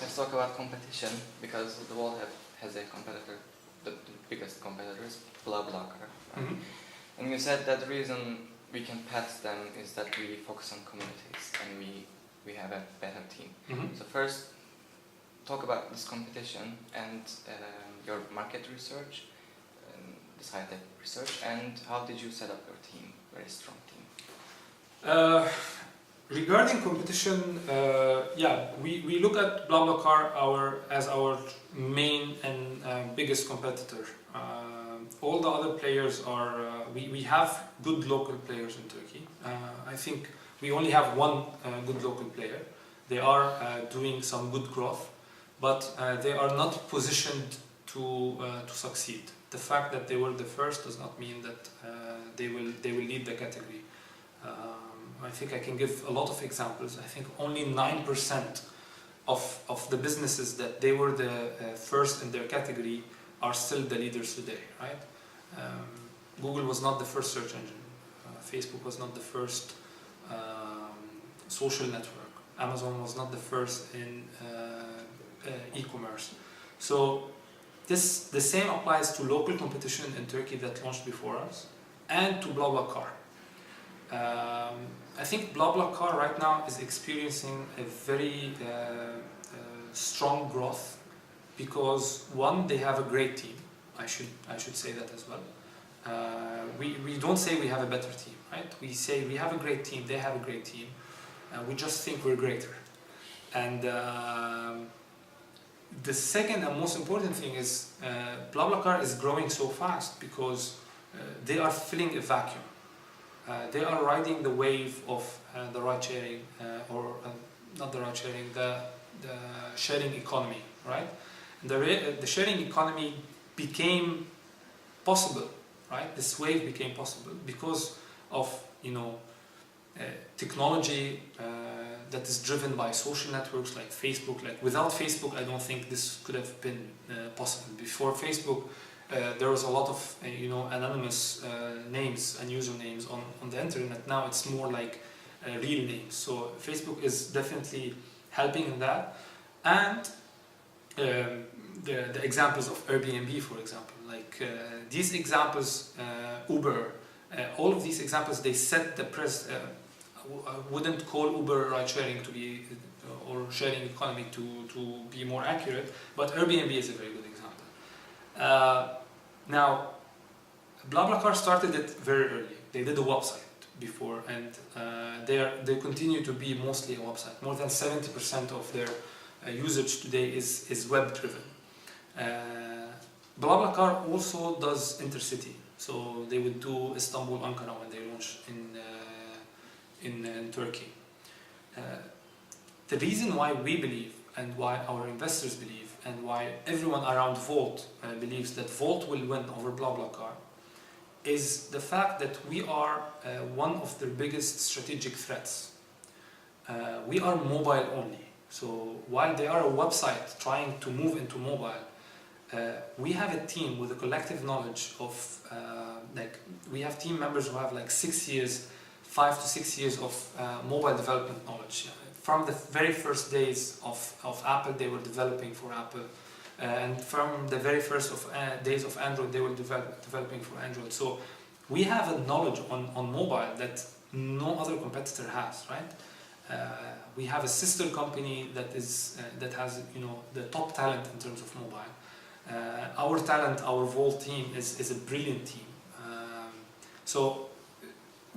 Let's talk about competition, because the world has a competitor. The biggest competitor is BlaBlaCar. Right? Mm-hmm. And you said that the reason we can pass them is that we focus on communities and we have a better team. Mm-hmm. So first, talk about this competition and your market research, this high-tech research, and how did you set up your team, very strong team? Regarding competition, we look at BlaBlaCar as our main and biggest competitor. All the other players are, we have good local players in Turkey. I think we only have one good local player. They are doing some good growth, but they are not positioned to succeed. The fact that they were the first does not mean that they will lead the category. I think I can give a lot of examples. I think only 9% of the businesses that they were the first in their category are still the leaders today, right? Google was not the first search engine. Facebook was not the first social network. Amazon was not the first in e-commerce. So the same applies to local competition in Turkey that launched before us and to BlaBlaCar. I think BlaBlaCar right now is experiencing a very strong growth because one, they have a great team. I should say that as well. We don't say we have a better team, right? We say we have a great team, they have a great team. We just think we're greater. And the second and most important thing is BlaBlaCar is growing so fast because they are filling a vacuum. They are riding the wave of the ride-sharing, not the ride-sharing, the sharing economy, right? The sharing economy became possible, right? This wave became possible because of technology that is driven by social networks like Facebook. Like without Facebook, I don't think this could have been possible. Before Facebook, there was a lot of anonymous names and usernames on the internet. Now it's more like real names. So Facebook is definitely helping in that. And the examples of Airbnb, for example, like these examples, Uber, all of these examples, they set the I wouldn't call Uber ride sharing to be or sharing economy to be more accurate, but Airbnb is a very good example. Now, BlaBlaCar started it very early. They did a website before, and they continue to be mostly a website. More than 70% of their usage today is web driven. BlaBlaCar also does intercity, so they would do Istanbul, Ankara when they launch in Turkey. The reason why we believe and why our investors believe and why everyone around Volt believes that Volt will win over BlaBlaCar is the fact that we are one of their biggest strategic threats. We are mobile only. So while they are a website trying to move into mobile, we have a team with a collective knowledge of we have team members who have 5 to 6 years of mobile development knowledge. From the very first days of Apple, they were developing for Apple. And from the very first days of Android, they were developing for Android. So we have a knowledge on mobile that no other competitor has, right? We have a sister company that has the top talent in terms of mobile. Our talent, our Volt team is a brilliant team. So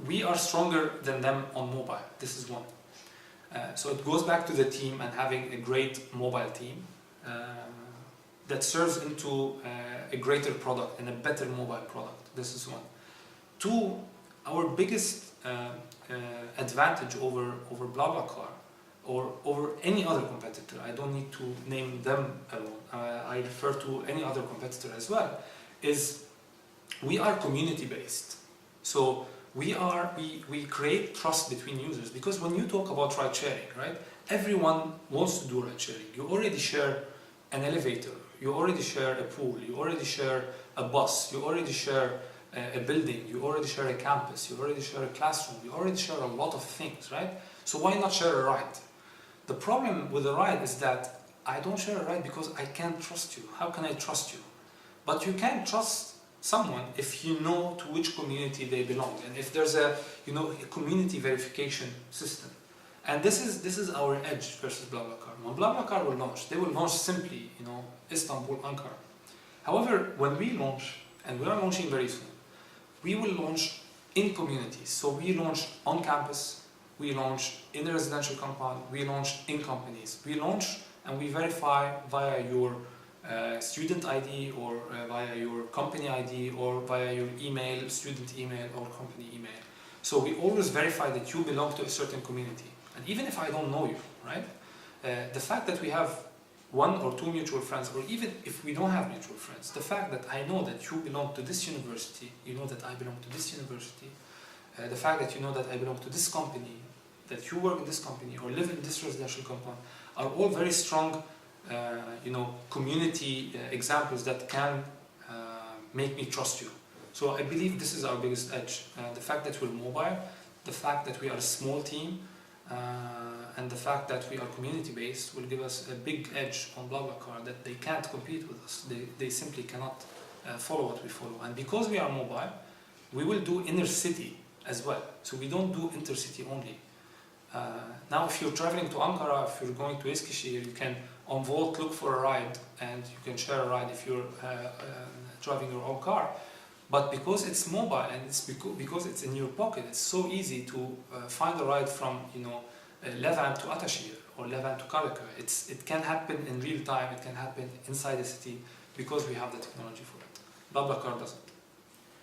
we are stronger than them on mobile. This is one. So it goes back to the team and having a great mobile team that serves into a greater product and a better mobile product. This is one. Two, our biggest advantage over BlaBlaCar or over any other competitor, I don't need to name them alone, I refer to any other competitor as well, is we are community based. So we create trust between users, because when you talk about ride sharing, right, everyone wants to do ride sharing. You already share an elevator, you already share a pool, you already share a bus, you already share a building, you already share a campus, you already share a classroom, you already share a lot of things, right? So why not share a ride? The problem with a ride is that I don't share a ride because I can't trust you. How can I trust you? But you can trust someone if you know to which community they belong, and if there's a a community verification system. And this is our edge versus BlaBlaCar. When BlaBlaCar will launch, they will launch simply Istanbul, Ankara. However, when we launch, and we are launching very soon, we will launch in communities. So we launch on campus, we launch in a residential compound, we launch in companies. We launch and we verify via your student ID or via your company ID or via your email, student email or company email. So we always verify that you belong to a certain community. And even if I don't know you, right? The fact that we have one or two mutual friends, or even if we don't have mutual friends, the fact that I know that you belong to this university, you know that I belong to this university, the fact that you know that I belong to this company, that you work in this company or live in this residential compound, are all very strong community examples that can make me trust you. So I believe this is our biggest edge. The fact that we're mobile, the fact that we are a small team, and the fact that we are community-based will give us a big edge on BlaBlaCar that they can't compete with us. They simply cannot follow what we follow. And because we are mobile, we will do inner city as well. So we don't do intercity only. Now if you're traveling to Ankara, if you're going to Eskişehir, you can on Volt look for a ride and you can share a ride if you're driving your own car. But because it's mobile and it's because it's in your pocket, it's so easy to find a ride from Levent to Ataşehir or Levent to Karaköy. It can happen in real time, it can happen inside the city because we have the technology for it. BlaBlaCar doesn't.